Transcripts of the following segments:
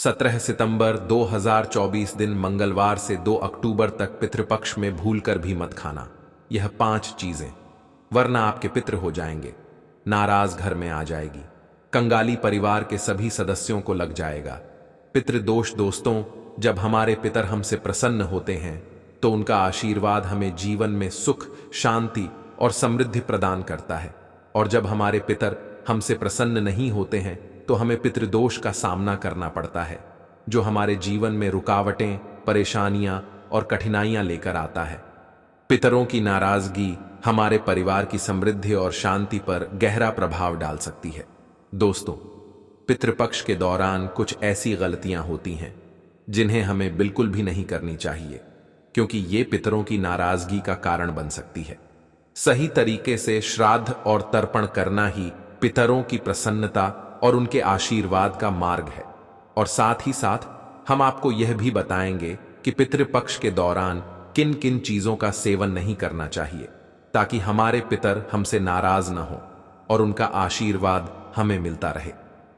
17 सितंबर 2024 दिन मंगलवार से 2 अक्टूबर तक पितृपक्ष में भूलकर भी मत खाना यह 5 चीजें, वरना आपके पितृ हो जाएंगे। नाराज घर में आ जाएगी, कंगाली परिवार के सभी सदस्यों को लग जाएगा। पितृदोष दोस्तों, जब हमारे पितर हमसे प्रसन्न होते हैं तो उनका आशीर्वाद हमें जीवन में सुख, शांति और समृद्धि प्रदान करता है, और जब हमारे पितर हमसे प्रसन्न नहीं होते हैं तो हमें पितृदोष का सामना करना पड़ता है, जो हमारे जीवन में रुकावटें, परेशानियां और कठिनाइयां लेकर आता है। पितरों की नाराजगी हमारे परिवार की समृद्धि और शांति पर गहरा प्रभाव डाल सकती है। दोस्तों, पितृपक्ष के दौरान कुछ ऐसी गलतियां होती हैं जिन्हें हमें बिल्कुल भी नहीं करनी चाहिए, क्योंकि ये पितरों की नाराजगी का कारण बन सकती है। सही तरीके से श्राद्ध और तर्पण करना ही पितरों की प्रसन्नता और उनके आशीर्वाद का मार्ग है। और साथ ही साथ हम आपको यह भी बताएंगे कि पितृपक्ष के दौरान किन किन चीजों का सेवन नहीं करना चाहिए, ताकि हमारे पितर हमसे नाराज न हो और उनका आशीर्वाद हमें मिलता रहे।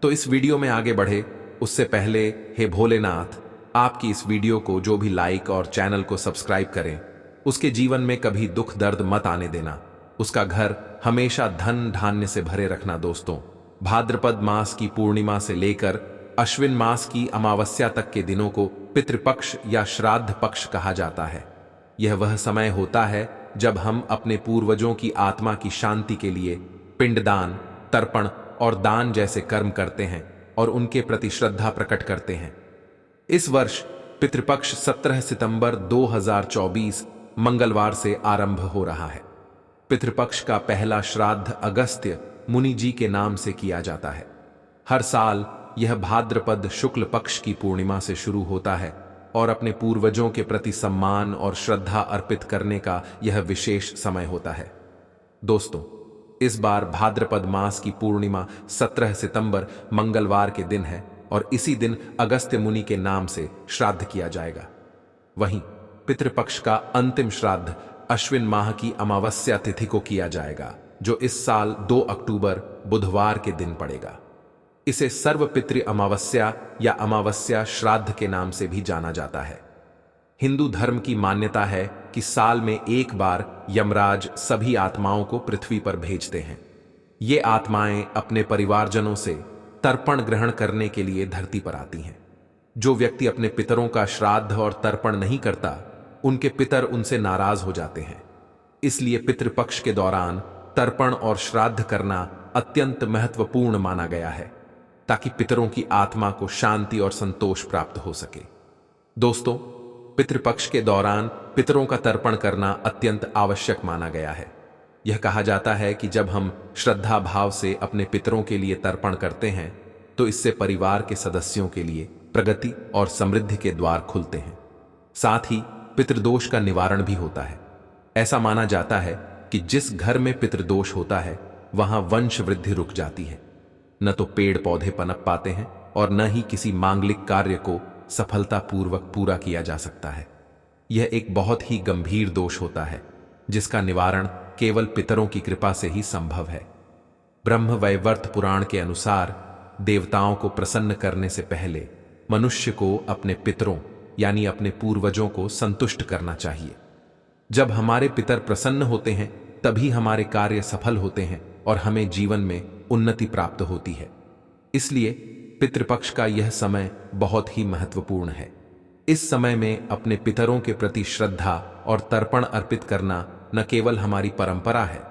तो इस वीडियो में आगे बढ़े उससे पहले, हे भोलेनाथ, आपकी इस वीडियो को जो भी लाइक और चैनल को सब्सक्राइब करें, उसके जीवन में कभी दुख दर्द मत आने देना, उसका घर हमेशा धन धान्य से भरे रखना। दोस्तों, भाद्रपद मास की पूर्णिमा से लेकर अश्विन मास की अमावस्या तक के दिनों को पितृपक्ष या श्राद्ध पक्ष कहा जाता है। यह वह समय होता है जब हम अपने पूर्वजों की आत्मा की शांति के लिए पिंडदान, तर्पण और दान जैसे कर्म करते हैं और उनके प्रति श्रद्धा प्रकट करते हैं। इस वर्ष पितृपक्ष 17 सितंबर 2024 मंगलवार से आरंभ हो रहा है। पितृपक्ष का पहला श्राद्ध अगस्त्य मुनि जी के नाम से किया जाता है। हर साल यह भाद्रपद शुक्ल पक्ष की पूर्णिमा से शुरू होता है और अपने पूर्वजों के प्रति सम्मान और श्रद्धा अर्पित करने का यह विशेष समय होता है। दोस्तों, इस बार भाद्रपद मास की पूर्णिमा 17 सितंबर मंगलवार के दिन है और इसी दिन अगस्त्य मुनि के नाम से श्राद्ध किया जाएगा। वहीं पितृपक्ष का अंतिम श्राद्ध अश्विन माह की अमावस्या तिथि को किया जाएगा, जो इस साल 2 अक्टूबर बुधवार के दिन पड़ेगा। इसे सर्वपितृ अमावस्या या अमावस्या श्राद्ध के नाम से भी जाना जाता है। हिंदू धर्म की मान्यता है कि साल में एक बार यमराज सभी आत्माओं को पृथ्वी पर भेजते हैं। ये आत्माएं अपने परिवारजनों से तर्पण ग्रहण करने के लिए धरती पर आती हैं। जो व्यक्ति अपने पितरों का श्राद्ध और तर्पण नहीं करता, उनके पितर उनसे नाराज हो जाते हैं। इसलिए पितृपक्ष के दौरान तर्पण और श्राद्ध करना अत्यंत महत्वपूर्ण माना गया है, ताकि पितरों की आत्मा को शांति और संतोष प्राप्त हो सके। दोस्तों, पितृपक्ष के दौरान पितरों का तर्पण करना अत्यंत आवश्यक माना गया है। यह कहा जाता है कि जब हम श्रद्धा भाव से अपने पितरों के लिए तर्पण करते हैं तो इससे परिवार के सदस्यों के लिए प्रगति और समृद्धि के द्वार खुलते हैं। साथ ही पितृदोष का निवारण भी होता है। ऐसा माना जाता है कि जिस घर में पितृदोष होता है वहां वंश वृद्धि रुक जाती है। न तो पेड़ पौधे पनप पाते हैं और न ही किसी मांगलिक कार्य को सफलतापूर्वक पूरा किया जा सकता है। यह एक बहुत ही गंभीर दोष होता है जिसका निवारण केवल पितरों की कृपा से ही संभव है। ब्रह्म वैवर्त पुराण के अनुसार देवताओं को प्रसन्न करने से पहले मनुष्य को अपने पितरों यानी अपने पूर्वजों को संतुष्ट करना चाहिए। जब हमारे पितर प्रसन्न होते हैं तभी हमारे कार्य सफल होते हैं और हमें जीवन में उन्नति प्राप्त होती है। इसलिए पितृपक्ष का यह समय बहुत ही महत्वपूर्ण है। इस समय में अपने पितरों के प्रति श्रद्धा और तर्पण अर्पित करना न केवल हमारी परंपरा है,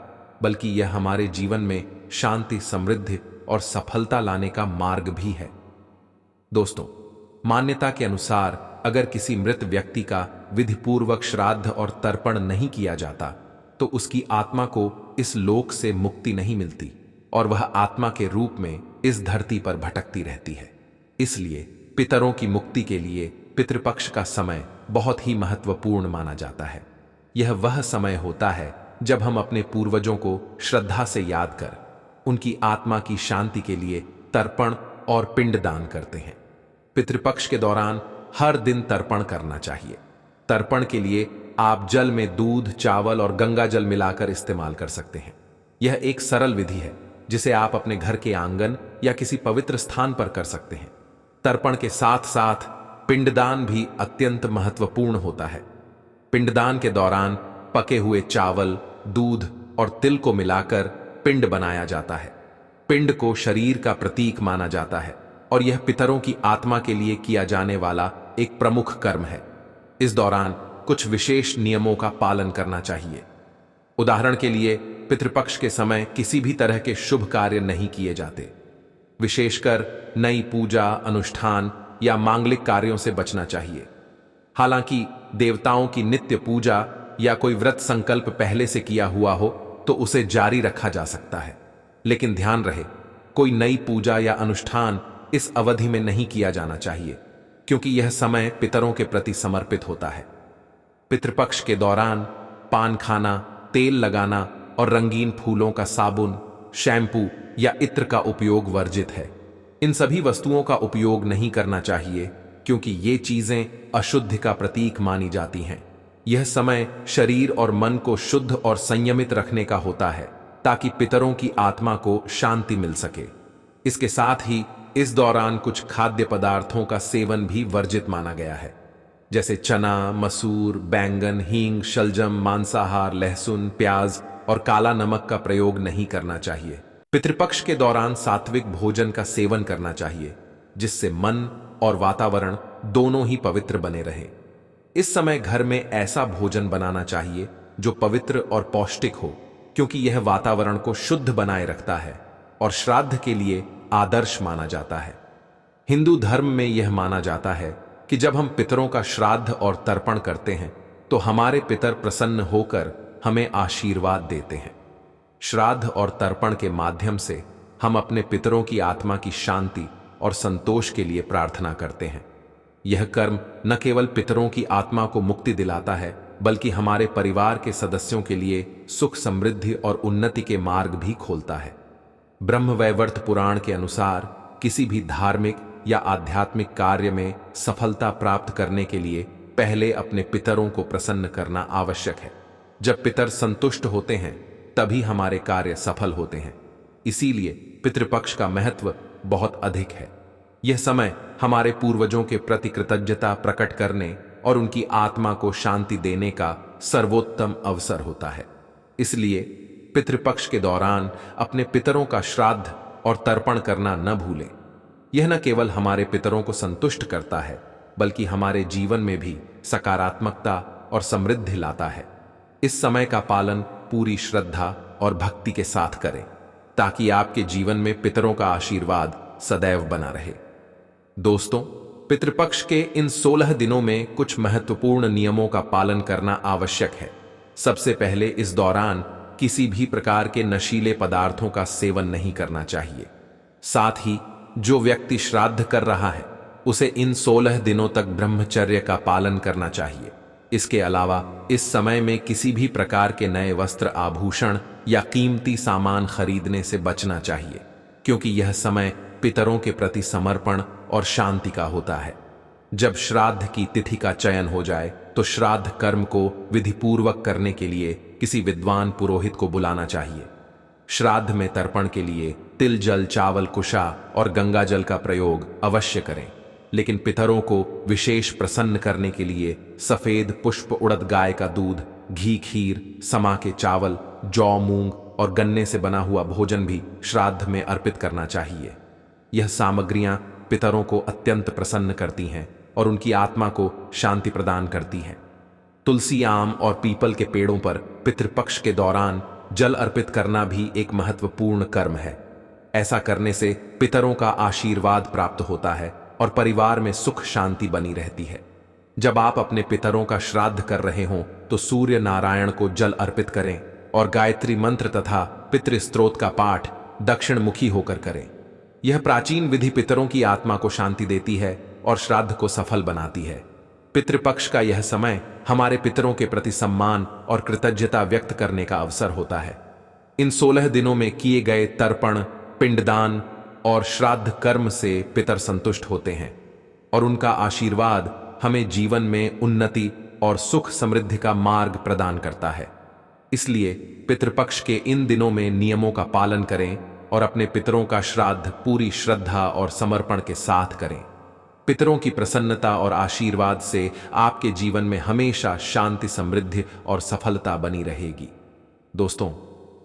बल्कि यह हमारे जीवन में शांति, समृद्धि और सफलता लाने का मार्ग भी है। दोस्तों, मान्यता के अनुसार अगर किसी मृत व्यक्ति का विधिपूर्वक श्राद्ध और तर्पण नहीं किया जाता तो उसकी आत्मा को इस लोक से मुक्ति नहीं मिलती और वह आत्मा के रूप में इस धरती पर भटकती रहती है। इसलिए पितरों की मुक्ति के लिए पितृपक्ष का समय बहुत ही महत्वपूर्ण माना जाता है। यह वह समय होता है जब हम अपने पूर्वजों को श्रद्धा से याद कर उनकी आत्मा की शांति के लिए तर्पण और पिंडदान करते हैं। पितृपक्ष के दौरान हर दिन तर्पण करना चाहिए। तर्पण के लिए आप जल में दूध, चावल और गंगा जल मिलाकर इस्तेमाल कर सकते हैं। यह एक सरल विधि है जिसे आप अपने घर के आंगन या किसी पवित्र स्थान पर कर सकते हैं। तर्पण के साथ साथ पिंडदान भी अत्यंत महत्वपूर्ण होता है। पिंडदान के दौरान पके हुए चावल, दूध और तिल को मिलाकर पिंड बनाया जाता है। पिंड को शरीर का प्रतीक माना जाता है और यह पितरों की आत्मा के लिए किया जाने वाला एक प्रमुख कर्म है। इस दौरान कुछ विशेष नियमों का पालन करना चाहिए। उदाहरण के लिए, पितृपक्ष के समय किसी भी तरह के शुभ कार्य नहीं किए जाते। विशेषकर नई पूजा, अनुष्ठान या मांगलिक कार्यों से बचना चाहिए। हालांकि देवताओं की नित्य पूजा या कोई व्रत संकल्प पहले से किया हुआ हो तो उसे जारी रखा जा सकता है, लेकिन ध्यान रहे, कोई नई पूजा या अनुष्ठान इस अवधि में नहीं किया जाना चाहिए, क्योंकि यह समय पितरों के प्रति समर्पित होता है। पितृपक्ष के दौरान पान खाना, तेल लगाना और रंगीन फूलों का साबुन, शैम्पू या इत्र का उपयोग वर्जित है। इन सभी वस्तुओं का उपयोग नहीं करना चाहिए, क्योंकि ये चीजें अशुद्धि का प्रतीक मानी जाती हैं। यह समय शरीर और मन को शुद्ध और संयमित रखने का होता है, ताकि पितरों की आत्मा को शांति मिल सके। इसके साथ ही इस दौरान कुछ खाद्य पदार्थों का सेवन भी वर्जित माना गया है, जैसे चना, मसूर, बैंगन, हींग, शलजम, मांसाहार, लहसुन, प्याज और काला नमक का प्रयोग नहीं करना चाहिए। पितृपक्ष के दौरान सात्विक भोजन का सेवन करना चाहिए, जिससे मन और वातावरण दोनों ही पवित्र बने रहें। इस समय घर में ऐसा भोजन बनाना चाहिए जो पवित्र और पौष्टिक हो, क्योंकि यह वातावरण को शुद्ध बनाए रखता है और श्राद्ध के लिए आदर्श माना जाता है। हिंदू धर्म में यह माना जाता है कि जब हम पितरों का श्राद्ध और तर्पण करते हैं तो हमारे पितर प्रसन्न होकर हमें आशीर्वाद देते हैं। श्राद्ध और तर्पण के माध्यम से हम अपने पितरों की आत्मा की शांति और संतोष के लिए प्रार्थना करते हैं। यह कर्म न केवल पितरों की आत्मा को मुक्ति दिलाता है, बल्कि हमारे परिवार के सदस्यों के लिए सुख, समृद्धि और उन्नति के मार्ग भी खोलता है। ब्रह्मवैवर्त पुराण के अनुसार किसी भी धार्मिक या आध्यात्मिक कार्य में सफलता प्राप्त करने के लिए पहले अपने पितरों को प्रसन्न करना आवश्यक है। जब पितर संतुष्ट होते हैं तभी हमारे कार्य सफल होते हैं। इसीलिए पितृपक्ष का महत्व बहुत अधिक है। यह समय हमारे पूर्वजों के प्रति कृतज्ञता प्रकट करने और उनकी आत्मा को शांति देने का सर्वोत्तम अवसर होता है। इसलिए पितृपक्ष के दौरान अपने पितरों का श्राद्ध और तर्पण करना न भूलें। यह न केवल हमारे पितरों को संतुष्ट करता है, बल्कि हमारे जीवन में भी सकारात्मकता और समृद्धि लाता है। इस समय का पालन पूरी श्रद्धा और भक्ति के साथ करें, ताकि आपके जीवन में पितरों का आशीर्वाद सदैव बना रहे। दोस्तों, पितृपक्ष के इन 16 दिनों में कुछ महत्वपूर्ण नियमों का पालन करना आवश्यक है। सबसे पहले, इस दौरान किसी भी प्रकार के नशीले पदार्थों का सेवन नहीं करना चाहिए। साथ ही जो व्यक्ति श्राद्ध कर रहा है उसे इन 16 दिनों तक ब्रह्मचर्य का पालन करना चाहिए। इसके अलावा इस समय में किसी भी प्रकार के नए वस्त्र, आभूषण या कीमती सामान खरीदने से बचना चाहिए, क्योंकि यह समय पितरों के प्रति समर्पण और शांति का होता है। जब श्राद्ध की तिथि का चयन हो जाए तो श्राद्ध कर्म को विधिपूर्वक करने के लिए किसी विद्वान पुरोहित को बुलाना चाहिए। श्राद्ध में तर्पण के लिए तिल जल, चावल, कुशा और गंगा जल का प्रयोग अवश्य करें, लेकिन पितरों को विशेष प्रसन्न करने के लिए सफेद पुष्प, उड़द गाय का दूध, घी, खीर, समा के चावल, जौ, मूंग और गन्ने से बना हुआ भोजन भी श्राद्ध में अर्पित करना चाहिए। यह सामग्रियां पितरों को अत्यंत प्रसन्न करती हैं और उनकी आत्मा को शांति प्रदान करती हैं। तुलसी, आम और पीपल के पेड़ों पर पितृपक्ष के दौरान जल अर्पित करना भी एक महत्वपूर्ण कर्म है। ऐसा करने से पितरों का आशीर्वाद प्राप्त होता है और परिवार में सुख शांति बनी रहती है। जब आप अपने पितरों का श्राद्ध कर रहे हों तो सूर्य नारायण को जल अर्पित करें और गायत्री मंत्र तथा पितृ स्तोत्र का पाठ दक्षिण मुखी होकर करें। यह प्राचीन विधि पितरों की आत्मा को शांति देती है और श्राद्ध को सफल बनाती है। पितृपक्ष का यह समय हमारे पितरों के प्रति सम्मान और कृतज्ञता व्यक्त करने का अवसर होता है। इन 16 दिनों में किए गए तर्पण, पिंडदान और श्राद्ध कर्म से पितर संतुष्ट होते हैं और उनका आशीर्वाद हमें जीवन में उन्नति और सुख समृद्धि का मार्ग प्रदान करता है। इसलिए पितृपक्ष के इन दिनों में नियमों का पालन करें और अपने पितरों का श्राद्ध पूरी श्रद्धा और समर्पण के साथ करें। पितरों की प्रसन्नता और आशीर्वाद से आपके जीवन में हमेशा शांति, समृद्धि और सफलता बनी रहेगी। दोस्तों,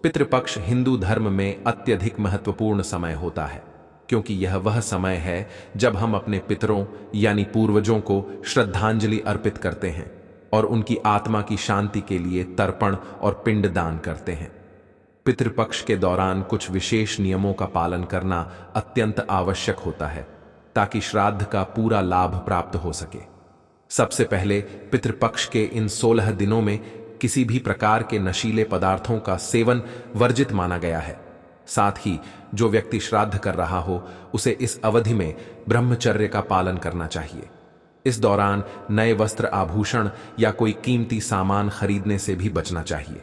पितृपक्ष हिंदू धर्म में अत्यधिक महत्वपूर्ण समय होता है, क्योंकि यह वह समय है जब हम अपने पितरों यानी पूर्वजों को श्रद्धांजलि अर्पित करते हैं और उनकी आत्मा की शांति के लिए तर्पण और पिंडदान करते हैं। पितृपक्ष के दौरान कुछ विशेष नियमों का पालन करना अत्यंत आवश्यक होता है ताकि श्राद्ध का पूरा लाभ प्राप्त हो सके। सबसे पहले, पितृपक्ष के इन 16 दिनों में किसी भी प्रकार के नशीले पदार्थों का सेवन वर्जित माना गया है। साथ ही जो व्यक्ति श्राद्ध कर रहा हो उसे इस अवधि में ब्रह्मचर्य का पालन करना चाहिए। इस दौरान नए वस्त्र, आभूषण या कोई कीमती सामान खरीदने से भी बचना चाहिए,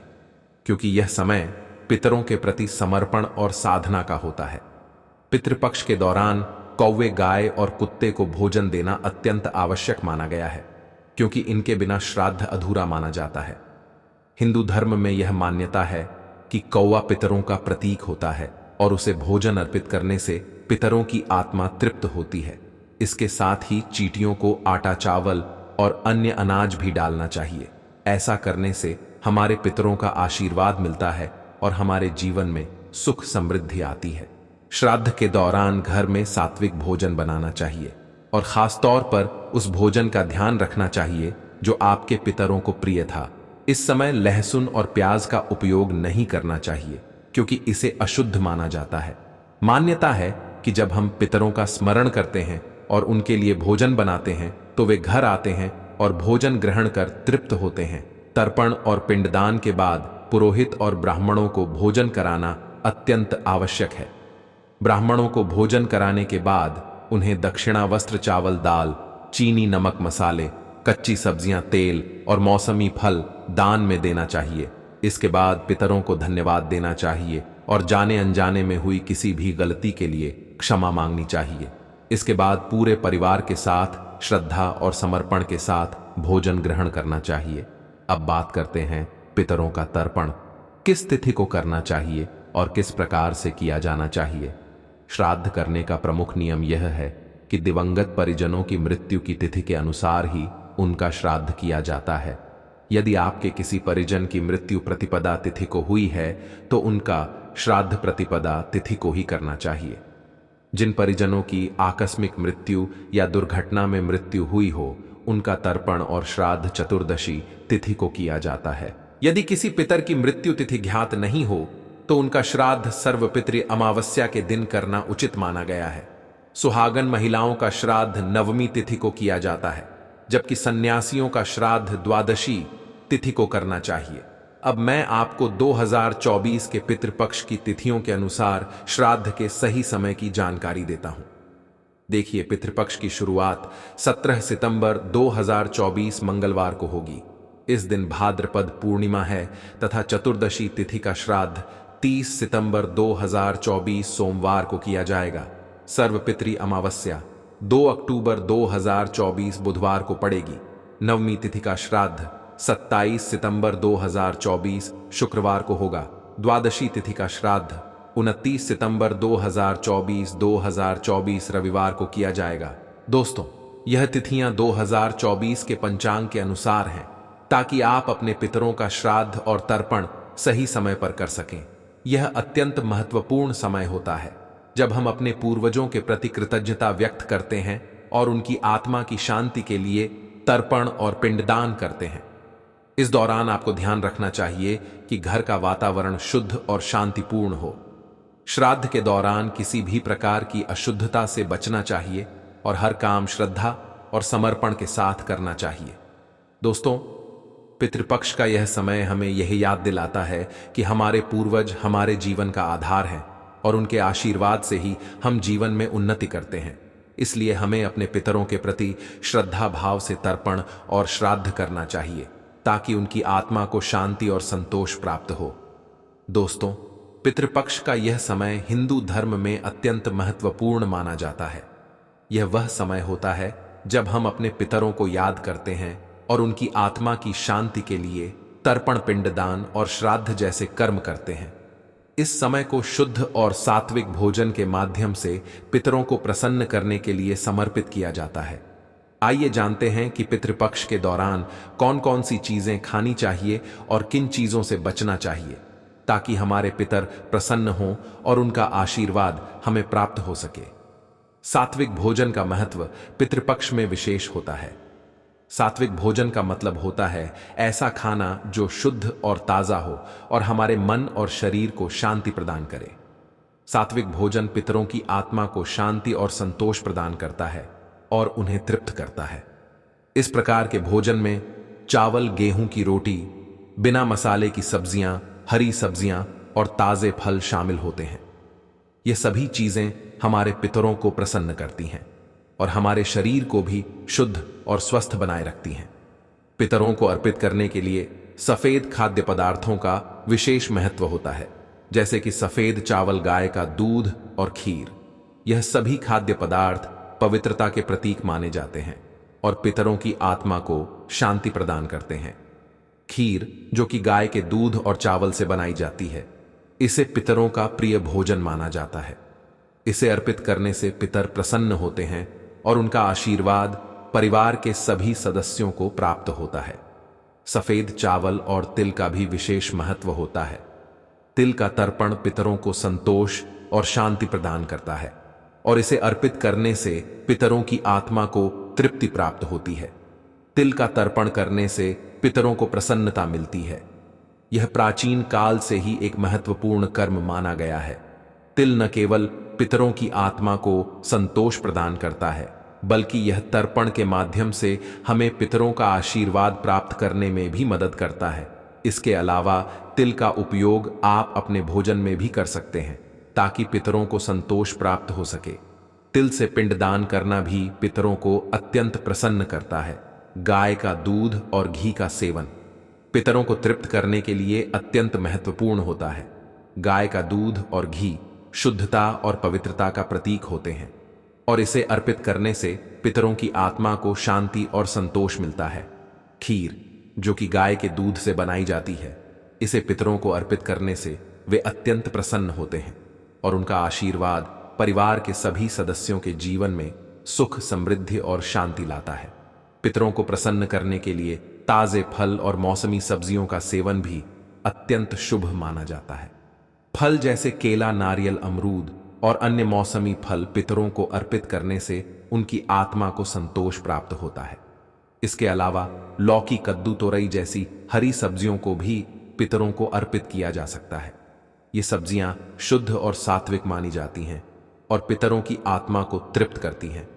क्योंकि यह समय पितरों के प्रति समर्पण और साधना का होता है। पितृपक्ष के दौरान कौवे, गाय और कुत्ते को भोजन देना अत्यंत आवश्यक माना गया है, क्योंकि इनके बिना श्राद्ध अधूरा माना जाता है। हिंदू धर्म में यह मान्यता है कि कौवा पितरों का प्रतीक होता है और उसे भोजन अर्पित करने से पितरों की आत्मा तृप्त होती है। इसके साथ ही चींटियों को आटा, चावल और अन्य अनाज भी डालना चाहिए। ऐसा करने से हमारे पितरों का आशीर्वाद मिलता है और हमारे जीवन में सुख, समृद्धि आती है। श्राद्ध के दौरान घर में सात्विक भोजन बनाना चाहिए और खास तौर पर उस भोजन का ध्यान रखना चाहिए जो आपके पितरों को प्रिय था। इस समय लहसुन और प्याज का उपयोग नहीं करना चाहिए, क्योंकि इसे अशुद्ध माना जाता है। मान्यता है कि जब हम पितरों का स्मरण करते हैं और उनके लिए भोजन बनाते हैं तो वे घर आते हैं और भोजन ग्रहण कर तृप्त होते हैं। तर्पण और पिंडदान के बाद पुरोहित और ब्राह्मणों को भोजन कराना अत्यंत आवश्यक है। ब्राह्मणों को भोजन कराने के बाद उन्हें दक्षिणा, वस्त्र, चावल, दाल, चीनी, नमक, मसाले, कच्ची सब्जियां, तेल और मौसमी फल दान में देना चाहिए। इसके बाद पितरों को धन्यवाद देना चाहिए और जाने अनजाने में हुई किसी भी गलती के लिए क्षमा मांगनी चाहिए। इसके बाद पूरे परिवार के साथ श्रद्धा और समर्पण के साथ भोजन ग्रहण करना चाहिए। अब बात करते हैं पितरों का तर्पण किस तिथि को करना चाहिए और किस प्रकार से किया जाना चाहिए। श्राद्ध करने का प्रमुख नियम यह है कि दिवंगत परिजनों की मृत्यु की तिथि के अनुसार ही उनका श्राद्ध किया जाता है। यदि आपके किसी परिजन की मृत्यु प्रतिपदा तिथि को हुई है तो उनका श्राद्ध प्रतिपदा तिथि को ही करना चाहिए। जिन परिजनों की आकस्मिक मृत्यु या दुर्घटना में मृत्यु हुई हो उनका तर्पण और श्राद्ध चतुर्दशी तिथि को किया जाता है। यदि किसी पितर की मृत्यु तिथि ज्ञात नहीं हो तो उनका श्राद्ध सर्वपितृ अमावस्या के दिन करना उचित माना गया है। सुहागन महिलाओं का श्राद्ध नवमी तिथि को किया जाता है, जबकि सन्यासियों का श्राद्ध द्वादशी तिथि को करना चाहिए। अब मैं आपको 2024 के पितृपक्ष की तिथियों के अनुसार श्राद्ध के सही समय की जानकारी देता हूं। देखिए, पितृपक्ष की शुरुआत 17 सितंबर 2024 मंगलवार को होगी। इस दिन भाद्रपद पूर्णिमा है तथा चतुर्दशी तिथि का श्राद्ध 30 सितंबर 2024 सोमवार को किया जाएगा। सर्वपितृ अमावस्या 2 अक्टूबर 2024 बुधवार को पड़ेगी। नवमी तिथि का श्राद्ध 27 सितंबर 2024 शुक्रवार को होगा। द्वादशी तिथि का श्राद्ध 29 सितंबर 2024 रविवार को किया जाएगा। दोस्तों, यह तिथियां 2024 के पंचांग के अनुसार हैं, ताकि आप अपने पितरों का श्राद्ध और तर्पण सही समय पर कर सकें। यह अत्यंत महत्वपूर्ण समय होता है जब हम अपने पूर्वजों के प्रति कृतज्ञता व्यक्त करते हैं और उनकी आत्मा की शांति के लिए तर्पण और पिंडदान करते हैं। इस दौरान आपको ध्यान रखना चाहिए कि घर का वातावरण शुद्ध और शांतिपूर्ण हो। श्राद्ध के दौरान किसी भी प्रकार की अशुद्धता से बचना चाहिए और हर काम श्रद्धा और समर्पण के साथ करना चाहिए। दोस्तों, पितृपक्ष का यह समय हमें यह याद दिलाता है कि हमारे पूर्वज हमारे जीवन का आधार हैं और उनके आशीर्वाद से ही हम जीवन में उन्नति करते हैं। इसलिए हमें अपने पितरों के प्रति श्रद्धा भाव से तर्पण और श्राद्ध करना चाहिए, ताकि उनकी आत्मा को शांति और संतोष प्राप्त हो। दोस्तों, पितृपक्ष का यह समय हिंदू धर्म में अत्यंत महत्वपूर्ण माना जाता है। यह वह समय होता है जब हम अपने पितरों को याद करते हैं और उनकी आत्मा की शांति के लिए तर्पण, पिंडदान और श्राद्ध जैसे कर्म करते हैं। इस समय को शुद्ध और सात्विक भोजन के माध्यम से पितरों को प्रसन्न करने के लिए समर्पित किया जाता है। आइए जानते हैं कि पितृपक्ष के दौरान कौन कौन सी चीजें खानी चाहिए और किन चीजों से बचना चाहिए, ताकि हमारे पितर प्रसन्न हों और उनका आशीर्वाद हमें प्राप्त हो सके। सात्विक भोजन का महत्व पितृपक्ष में विशेष होता है। सात्विक भोजन का मतलब होता है ऐसा खाना जो शुद्ध और ताजा हो और हमारे मन और शरीर को शांति प्रदान करे। सात्विक भोजन पितरों की आत्मा को शांति और संतोष प्रदान करता है और उन्हें तृप्त करता है। इस प्रकार के भोजन में चावल, गेहूं की रोटी, बिना मसाले की सब्जियां, हरी सब्जियां और ताजे फल शामिल होते हैं। ये सभी चीजें हमारे पितरों को प्रसन्न करती हैं और हमारे शरीर को भी शुद्ध और स्वस्थ बनाए रखती हैं। पितरों को अर्पित करने के लिए सफेद खाद्य पदार्थों का विशेष महत्व होता है, जैसे कि सफेद चावल, गाय का दूध और खीर। यह सभी खाद्य पदार्थ पवित्रता के प्रतीक माने जाते हैं और पितरों की आत्मा को शांति प्रदान करते हैं। खीर, जो कि गाय के दूध और चावल से बनाई जाती है, इसे पितरों का प्रिय भोजन माना जाता है। इसे अर्पित करने से पितर प्रसन्न होते हैं और उनका आशीर्वाद परिवार के सभी सदस्यों को प्राप्त होता है। सफेद चावल और तिल का भी विशेष महत्व होता है। तिल का तर्पण पितरों को संतोष और शांति प्रदान करता है और इसे अर्पित करने से पितरों की आत्मा को तृप्ति प्राप्त होती है। तिल का तर्पण करने से पितरों को प्रसन्नता मिलती है। यह प्राचीन काल से ही एक महत्वपूर्ण कर्म माना गया है। तिल न केवल पितरों की आत्मा को संतोष प्रदान करता है, बल्कि यह तर्पण के माध्यम से हमें पितरों का आशीर्वाद प्राप्त करने में भी मदद करता है। इसके अलावा तिल का उपयोग आप अपने भोजन में भी कर सकते हैं, ताकि पितरों को संतोष प्राप्त हो सके। तिल से पिंडदान करना भी पितरों को अत्यंत प्रसन्न करता है। गाय का दूध और घी का सेवन पितरों को तृप्त करने के लिए अत्यंत महत्वपूर्ण होता है। गाय का दूध और घी शुद्धता और पवित्रता का प्रतीक होते हैं और इसे अर्पित करने से पितरों की आत्मा को शांति और संतोष मिलता है। खीर, जो कि गाय के दूध से बनाई जाती है, इसे पितरों को अर्पित करने से वे अत्यंत प्रसन्न होते हैं और उनका आशीर्वाद परिवार के सभी सदस्यों के जीवन में सुख, समृद्धि और शांति लाता है। पितरों को प्रसन्न करने के लिए ताजे फल और मौसमी सब्जियों का सेवन भी अत्यंत शुभ माना जाता है। फल जैसे केला, नारियल, अमरूद और अन्य मौसमी फल पितरों को अर्पित करने से उनकी आत्मा को संतोष प्राप्त होता है। इसके अलावा लौकी, कद्दू, तोरई जैसी हरी सब्जियों को भी पितरों को अर्पित किया जा सकता है। ये सब्जियां शुद्ध और सात्विक मानी जाती हैं और पितरों की आत्मा को तृप्त करती हैं।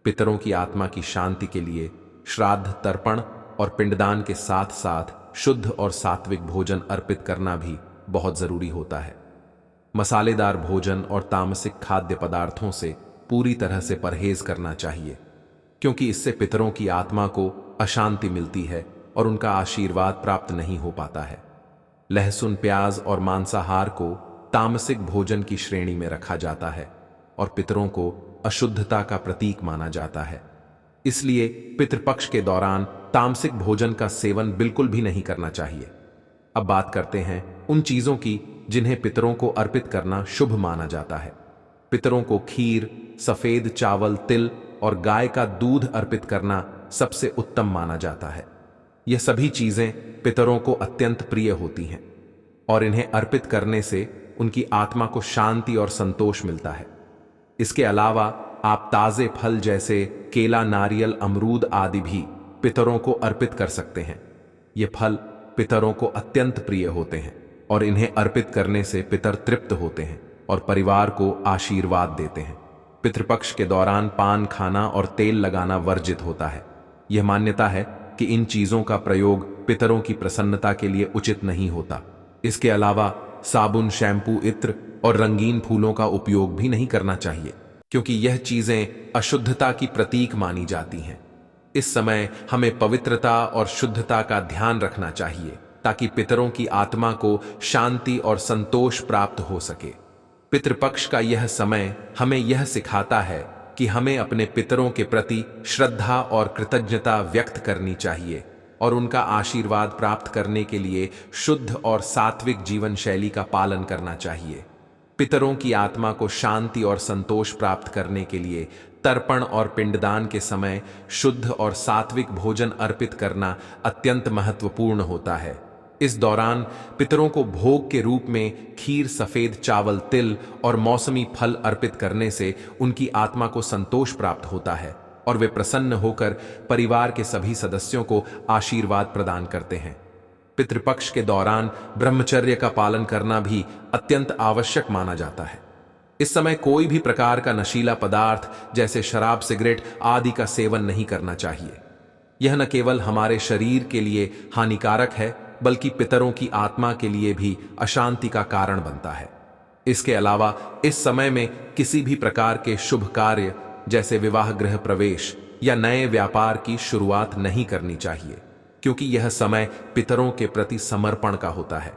पितरों की आत्मा की शांति के लिए श्राद्ध, तर्पण और पिंडदान के साथ साथ शुद्ध और सात्विक भोजन अर्पित करना भी बहुत जरूरी होता है। मसालेदार भोजन और तामसिक खाद्य पदार्थों से पूरी तरह से परहेज करना चाहिए, क्योंकि इससे पितरों की आत्मा को अशांति मिलती है और उनका आशीर्वाद प्राप्त नहीं हो पाता है। लहसुन, प्याज और मांसाहार को तामसिक भोजन की श्रेणी में रखा जाता है और पितरों को अशुद्धता का प्रतीक माना जाता है। इसलिए पितृपक्ष के दौरान तामसिक भोजन का सेवन बिल्कुल भी नहीं करना चाहिए। अब बात करते हैं उन चीजों की जिन्हें पितरों को अर्पित करना शुभ माना जाता है। पितरों को खीर, सफेद चावल, तिल और गाय का दूध अर्पित करना सबसे उत्तम माना जाता है। यह सभी चीजें पितरों को अत्यंत प्रिय होती हैं और इन्हें अर्पित करने से उनकी आत्मा को शांति और संतोष मिलता है। इसके अलावा आप ताजे फल जैसे केला, नारियल, अमरूद आदि भी पितरों को अर्पित कर सकते हैं। ये फल पितरों को अत्यंत प्रिय होते हैं और इन्हें अर्पित करने से पितर तृप्त होते हैं और परिवार को आशीर्वाद देते हैं। पितृपक्ष के दौरान पान खाना और तेल लगाना वर्जित होता है। यह मान्यता है कि इन चीजों का प्रयोग पितरों की प्रसन्नता के लिए उचित नहीं होता। इसके अलावा साबुन, शैम्पू, इत्र और रंगीन फूलों का उपयोग भी नहीं करना चाहिए, क्योंकि यह चीजें अशुद्धता की प्रतीक मानी जाती हैं। इस समय हमें पवित्रता और शुद्धता का ध्यान रखना चाहिए, ताकि पितरों की आत्मा को शांति और संतोष प्राप्त हो सके। पितृपक्ष का यह समय हमें यह सिखाता है कि हमें अपने पितरों के प्रति श्रद्धा और कृतज्ञता व्यक्त करनी चाहिए और उनका आशीर्वाद प्राप्त करने के लिए शुद्ध और सात्विक जीवन शैली का पालन करना चाहिए। पितरों की आत्मा को शांति और संतोष प्राप्त करने के लिए तर्पण और पिंडदान के समय शुद्ध और सात्विक भोजन अर्पित करना अत्यंत महत्वपूर्ण होता है। इस दौरान पितरों को भोग के रूप में खीर, सफेद चावल, तिल और मौसमी फल अर्पित करने से उनकी आत्मा को संतोष प्राप्त होता है और वे प्रसन्न होकर परिवार के सभी सदस्यों को आशीर्वाद प्रदान करते हैं। पितृपक्ष के दौरान ब्रह्मचर्य का पालन करना भी अत्यंत आवश्यक माना जाता है। इस समय कोई भी प्रकार का नशीला पदार्थ जैसे शराब, सिगरेट आदि का सेवन नहीं करना चाहिए। यह न केवल हमारे शरीर के लिए हानिकारक है बल्कि पितरों की आत्मा के लिए भी अशांति का कारण बनता है। इसके अलावा इस समय में किसी भी प्रकार के शुभ कार्य जैसे विवाह, गृह प्रवेश या नए व्यापार की शुरुआत नहीं करनी चाहिए, क्योंकि यह समय पितरों के प्रति समर्पण का होता है।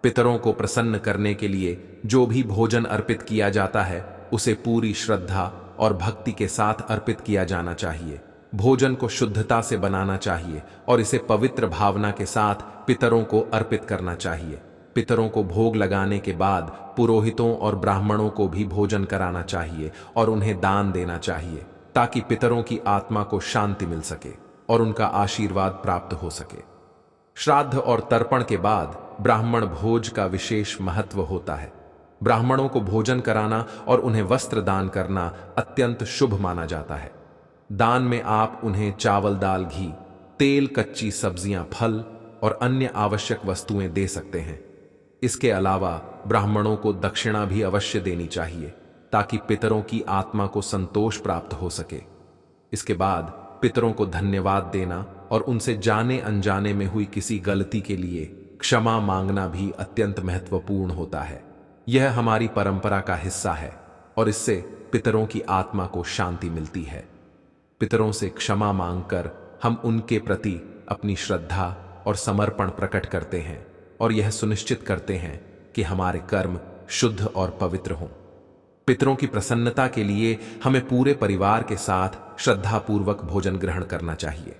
पितरों को प्रसन्न करने के लिए जो भी भोजन अर्पित किया जाता है उसे पूरी श्रद्धा और भक्ति के साथ अर्पित किया जाना चाहिए। भोजन को शुद्धता से बनाना चाहिए और इसे पवित्र भावना के साथ पितरों को अर्पित करना चाहिए। पितरों को भोग लगाने के बाद पुरोहितों और ब्राह्मणों को भी भोजन कराना चाहिए और उन्हें दान देना चाहिए, ताकि पितरों की आत्मा को शांति मिल सके और उनका आशीर्वाद प्राप्त हो सके। श्राद्ध और तर्पण के बाद ब्राह्मण भोज का विशेष महत्व होता है। ब्राह्मणों को भोजन कराना और उन्हें वस्त्र दान करना अत्यंत शुभ माना जाता है। दान में आप उन्हें चावल, दाल, घी, तेल, कच्ची सब्जियां, फल और अन्य आवश्यक वस्तुएं दे सकते हैं। इसके अलावा ब्राह्मणों को दक्षिणा भी अवश्य देनी चाहिए, ताकि पितरों की आत्मा को संतोष प्राप्त हो सके। इसके बाद पितरों को धन्यवाद देना और उनसे जाने अनजाने में हुई किसी गलती के लिए क्षमा मांगना भी अत्यंत महत्वपूर्ण होता है। यह हमारी परंपरा का हिस्सा है और इससे पितरों की आत्मा को शांति मिलती है। पितरों से क्षमा मांगकर हम उनके प्रति अपनी श्रद्धा और समर्पण प्रकट करते हैं और यह सुनिश्चित करते हैं कि हमारे कर्म शुद्ध और पवित्र हों। पितरों की प्रसन्नता के लिए हमें पूरे परिवार के साथ श्रद्धापूर्वक भोजन ग्रहण करना चाहिए।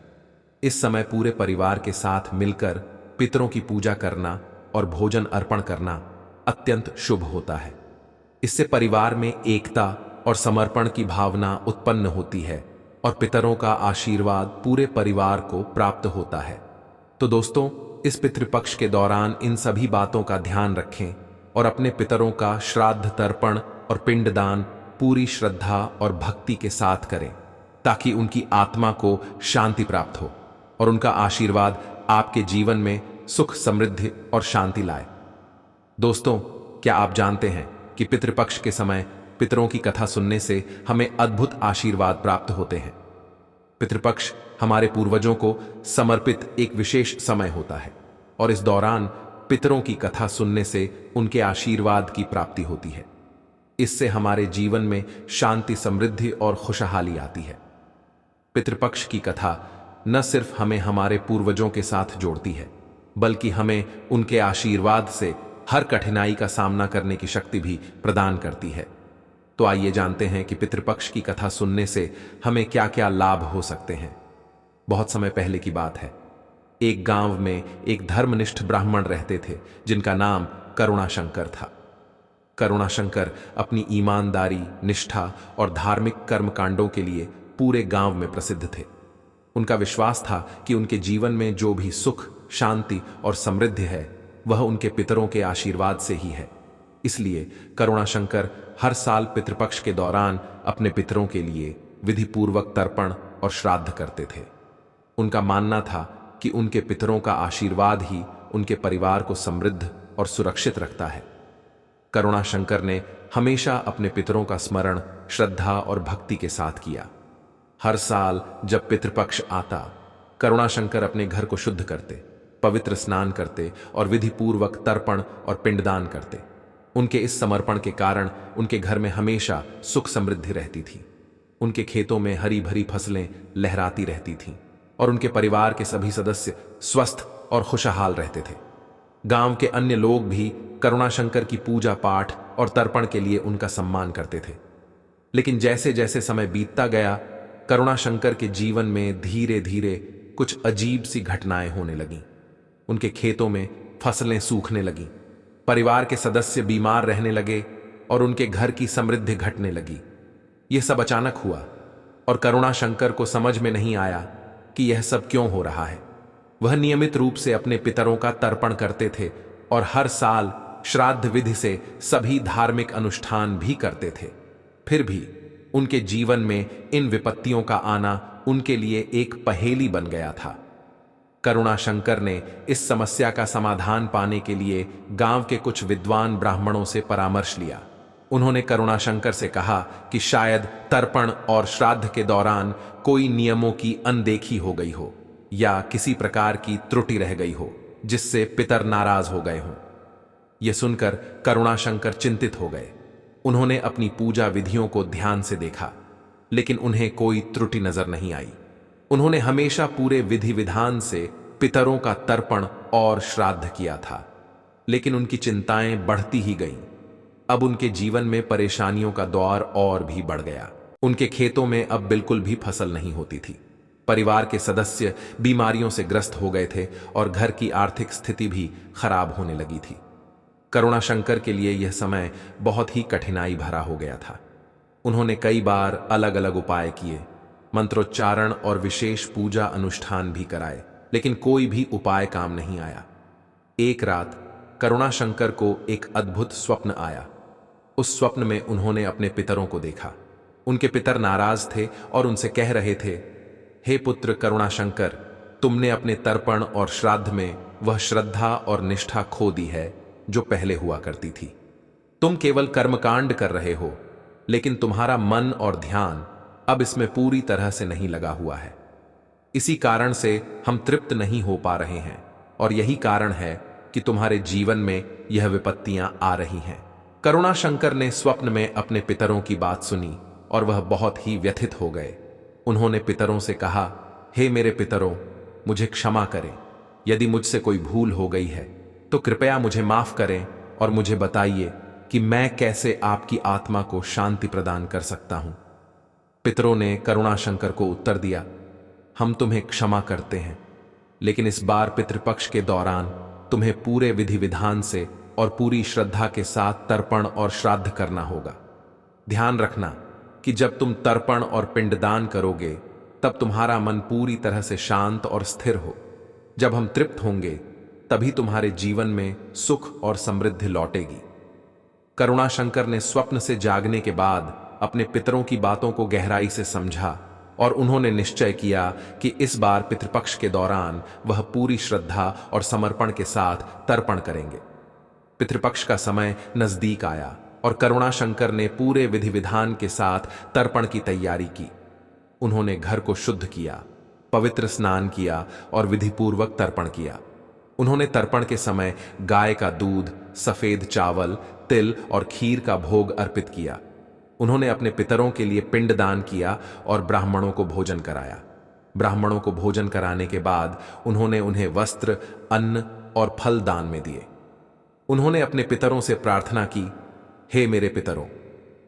इस समय पूरे परिवार के साथ मिलकर पितरों की पूजा करना और भोजन अर्पण करना अत्यंत शुभ होता है। इससे परिवार में एकता और समर्पण की भावना उत्पन्न होती है और पितरों का आशीर्वाद पूरे परिवार को प्राप्त होता है। तो दोस्तों, इस पितृपक्ष के दौरान इन सभी बातों का ध्यान रखें और अपने पितरों का श्राद्ध, तर्पण और पिंडदान पूरी श्रद्धा और भक्ति के साथ करें, ताकि उनकी आत्मा को शांति प्राप्त हो और उनका आशीर्वाद आपके जीवन में सुख, समृद्धि और शांति लाए। दोस्तों, क्या आप जानते हैं कि पितृपक्ष के समय पितरों की कथा सुनने से हमें अद्भुत आशीर्वाद प्राप्त होते हैं। पितृपक्ष हमारे पूर्वजों को समर्पित एक विशेष समय होता है और इस दौरान पितरों की कथा सुनने से उनके आशीर्वाद की प्राप्ति होती है। इससे हमारे जीवन में शांति, समृद्धि और खुशहाली आती है। पितृपक्ष की कथा न सिर्फ हमें हमारे पूर्वजों के साथ जोड़ती है, बल्कि हमें उनके आशीर्वाद से हर कठिनाई का सामना करने की शक्ति भी प्रदान करती है। तो आइए जानते हैं कि पितृपक्ष की कथा सुनने से हमें क्या क्या लाभ हो सकते हैं। बहुत समय पहले की बात है। एक गांव में एक धर्मनिष्ठ ब्राह्मण रहते थे जिनका नाम करुणाशंकर था। करुणाशंकर अपनी ईमानदारी, निष्ठा और धार्मिक कर्मकांडों के लिए पूरे गांव में प्रसिद्ध थे। उनका विश्वास था कि उनके जीवन में जो भी सुख, शांति और समृद्धि है वह उनके पितरों के आशीर्वाद से ही है। इसलिए करुणाशंकर हर साल पितृपक्ष के दौरान अपने पितरों के लिए विधिपूर्वक तर्पण और श्राद्ध करते थे। उनका मानना था कि उनके पितरों का आशीर्वाद ही उनके परिवार को समृद्ध और सुरक्षित रखता है। करुणाशंकर ने हमेशा अपने पितरों का स्मरण श्रद्धा और भक्ति के साथ किया। हर साल जब पितृपक्ष आता, करुणाशंकर अपने घर को शुद्ध करते, पवित्र स्नान करते और विधिपूर्वक तर्पण और पिंडदान करते। उनके इस समर्पण के कारण उनके घर में हमेशा सुख समृद्धि रहती थी। उनके खेतों में हरी भरी फसलें लहराती रहती थीं और उनके परिवार के सभी सदस्य स्वस्थ और खुशहाल रहते थे। गांव के अन्य लोग भी करुणाशंकर की पूजा पाठ और तर्पण के लिए उनका सम्मान करते थे। लेकिन जैसे जैसे समय बीतता गया, करुणाशंकर के जीवन में धीरे धीरे कुछ अजीब सी घटनाएं होने लगीं। उनके खेतों में फसलें सूखने लगीं, परिवार के सदस्य बीमार रहने लगे और उनके घर की समृद्धि घटने लगी। यह सब अचानक हुआ और करुणाशंकर को समझ में नहीं आया कि यह सब क्यों हो रहा है। वह नियमित रूप से अपने पितरों का तर्पण करते थे और हर साल श्राद्ध विधि से सभी धार्मिक अनुष्ठान भी करते थे। फिर भी उनके जीवन में इन विपत्तियों का आना उनके लिए एक पहेली बन गया था। करुणाशंकर ने इस समस्या का समाधान पाने के लिए गांव के कुछ विद्वान ब्राह्मणों से परामर्श लिया। उन्होंने करुणाशंकर से कहा कि शायद तर्पण और श्राद्ध के दौरान कोई नियमों की अनदेखी हो गई हो या किसी प्रकार की त्रुटि रह गई हो जिससे पितर नाराज हो गए हों। यह सुनकर करुणाशंकर चिंतित हो गए। उन्होंने अपनी पूजा विधियों को ध्यान से देखा, लेकिन उन्हें कोई त्रुटि नजर नहीं आई। उन्होंने हमेशा पूरे विधि विधान से पितरों का तर्पण और श्राद्ध किया था, लेकिन उनकी चिंताएं बढ़ती ही गईं। अब उनके जीवन में परेशानियों का दौर और भी बढ़ गया। उनके खेतों में अब बिल्कुल भी फसल नहीं होती थी। परिवार के सदस्य बीमारियों से ग्रस्त हो गए थे और घर की आर्थिक स्थिति भी खराब होने लगी थी। करुणाशंकर के लिए यह समय बहुत ही कठिनाई भरा हो गया था। उन्होंने कई बार अलग अलग उपाय किए, मंत्रोच्चारण और विशेष पूजा अनुष्ठान भी कराए, लेकिन कोई भी उपाय काम नहीं आया। एक रात करुणाशंकर को एक अद्भुत स्वप्न आया। उस स्वप्न में उन्होंने अपने पितरों को देखा। उनके पितर नाराज थे और उनसे कह रहे थे, हे पुत्र करुणाशंकर, तुमने अपने तर्पण और श्राद्ध में वह श्रद्धा और निष्ठा खो दी है जो पहले हुआ करती थी। तुम केवल कर्मकांड कर रहे हो, लेकिन तुम्हारा मन और ध्यान अब इसमें पूरी तरह से नहीं लगा हुआ है। इसी कारण से हम तृप्त नहीं हो पा रहे हैं और यही कारण है कि तुम्हारे जीवन में यह विपत्तियां आ रही हैं। करुणाशंकर ने स्वप्न में अपने पितरों की बात सुनी और वह बहुत ही व्यथित हो गए। उन्होंने पितरों से कहा, हे मेरे पितरों, मुझे क्षमा करें। यदि मुझसे कोई भूल हो गई है तो कृपया मुझे माफ करें और मुझे बताइए कि मैं कैसे आपकी आत्मा को शांति प्रदान कर सकता हूं। पितरों ने करुणाशंकर को उत्तर दिया, हम तुम्हें क्षमा करते हैं, लेकिन इस बार पितृपक्ष के दौरान तुम्हें पूरे विधि विधान से और पूरी श्रद्धा के साथ तर्पण और श्राद्ध करना होगा। ध्यान रखना कि जब तुम तर्पण और पिंडदान करोगे तब तुम्हारा मन पूरी तरह से शांत और स्थिर हो। जब हम तृप्त होंगे तभी तुम्हारे जीवन में सुख और समृद्धि लौटेगी। करुणाशंकर ने स्वप्न से जागने के बाद अपने पितरों की बातों को गहराई से समझा और उन्होंने निश्चय किया कि इस बार पितृपक्ष के दौरान वह पूरी श्रद्धा और समर्पण के साथ तर्पण करेंगे। पितृपक्ष का समय नजदीक आया और करुणाशंकर ने पूरे विधि विधान के साथ तर्पण की तैयारी की। उन्होंने घर को शुद्ध किया, पवित्र स्नान किया और विधिपूर्वक तर्पण किया। उन्होंने तर्पण के समय गाय का दूध, सफेद चावल, तिल और खीर का भोग अर्पित किया। उन्होंने अपने पितरों के लिए पिंड दान किया और ब्राह्मणों को भोजन कराया। ब्राह्मणों को भोजन कराने के बाद उन्होंने उन्हें वस्त्र, अन्न और फल दान में दिए। उन्होंने अपने पितरों से प्रार्थना की, हे मेरे पितरों,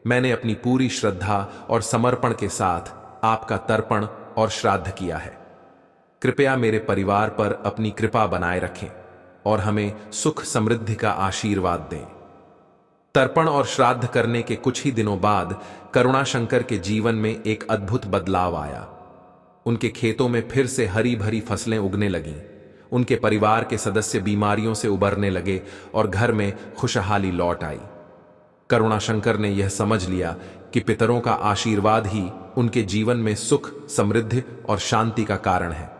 मैंने अपनी पूरी श्रद्धा और समर्पण के साथ आपका तर्पण और श्राद्ध किया है। कृपया मेरे परिवार पर अपनी कृपा बनाए रखें और हमें सुख समृद्धि का आशीर्वाद दें। तर्पण और श्राद्ध करने के कुछ ही दिनों बाद करुणाशंकर के जीवन में एक अद्भुत बदलाव आया। उनके खेतों में फिर से हरी भरी फसलें उगने लगीं। उनके परिवार के सदस्य बीमारियों से उबरने लगे और घर में खुशहाली लौट आई। करुणाशंकर ने यह समझ लिया कि पितरों का आशीर्वाद ही उनके जीवन में सुख, समृद्धि और शांति का कारण है।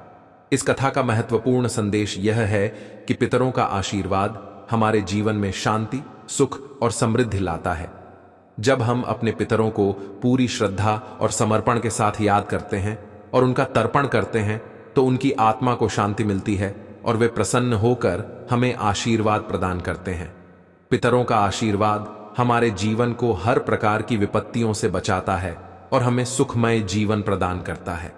इस कथा का महत्वपूर्ण संदेश यह है कि पितरों का आशीर्वाद हमारे जीवन में शांति, सुख और समृद्धि लाता है। जब हम अपने पितरों को पूरी श्रद्धा और समर्पण के साथ याद करते हैं और उनका तर्पण करते हैं तो उनकी आत्मा को शांति मिलती है और वे प्रसन्न होकर हमें आशीर्वाद प्रदान करते हैं। पितरों का आशीर्वाद हमारे जीवन को हर प्रकार की विपत्तियों से बचाता है और हमें सुखमय जीवन प्रदान करता है।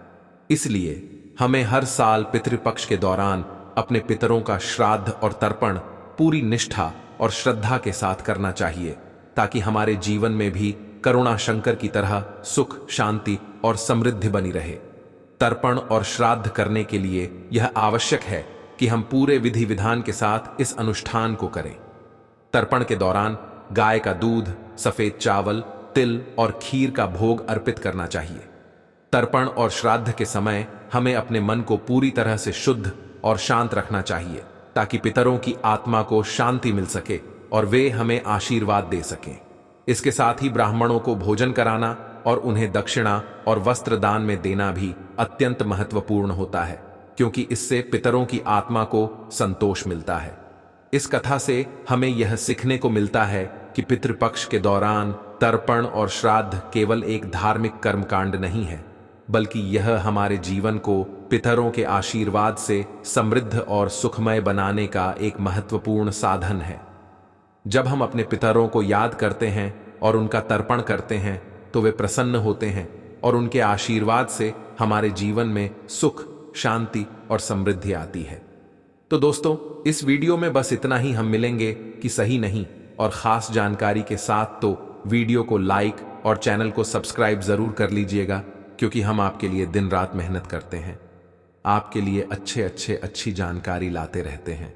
इसलिए हमें हर साल पितृपक्ष के दौरान अपने पितरों का श्राद्ध और तर्पण पूरी निष्ठा और श्रद्धा के साथ करना चाहिए, ताकि हमारे जीवन में भी करुणाशंकर की तरह सुख, शांति और समृद्धि बनी रहे। तर्पण और श्राद्ध करने के लिए यह आवश्यक है कि हम पूरे विधि विधान के साथ इस अनुष्ठान को करें। तर्पण के दौरान गाय का दूध, सफेद चावल, तिल और खीर का भोग अर्पित करना चाहिए। तर्पण और श्राद्ध के समय हमें अपने मन को पूरी तरह से शुद्ध और शांत रखना चाहिए ताकि पितरों की आत्मा को शांति मिल सके और वे हमें आशीर्वाद दे सकें। इसके साथ ही ब्राह्मणों को भोजन कराना और उन्हें दक्षिणा और वस्त्र दान में देना भी अत्यंत महत्वपूर्ण होता है, क्योंकि इससे पितरों की आत्मा को संतोष मिलता है। इस कथा से हमें यह सीखने को मिलता है कि पितृपक्ष के दौरान तर्पण और श्राद्ध केवल एक धार्मिक कर्मकांड नहीं है, बल्कि यह हमारे जीवन को पितरों के आशीर्वाद से समृद्ध और सुखमय बनाने का एक महत्वपूर्ण साधन है। जब हम अपने पितरों को याद करते हैं और उनका तर्पण करते हैं तो वे प्रसन्न होते हैं और उनके आशीर्वाद से हमारे जीवन में सुख, शांति और समृद्धि आती है। तो दोस्तों, इस वीडियो में बस इतना ही। हम मिलेंगे कि सही नहीं और खास जानकारी के साथ, तो वीडियो को लाइक और चैनल को सब्सक्राइब जरूर कर लीजिएगा, क्योंकि हम आपके लिए दिन रात मेहनत करते हैं, आपके लिए अच्छी जानकारी लाते रहते हैं।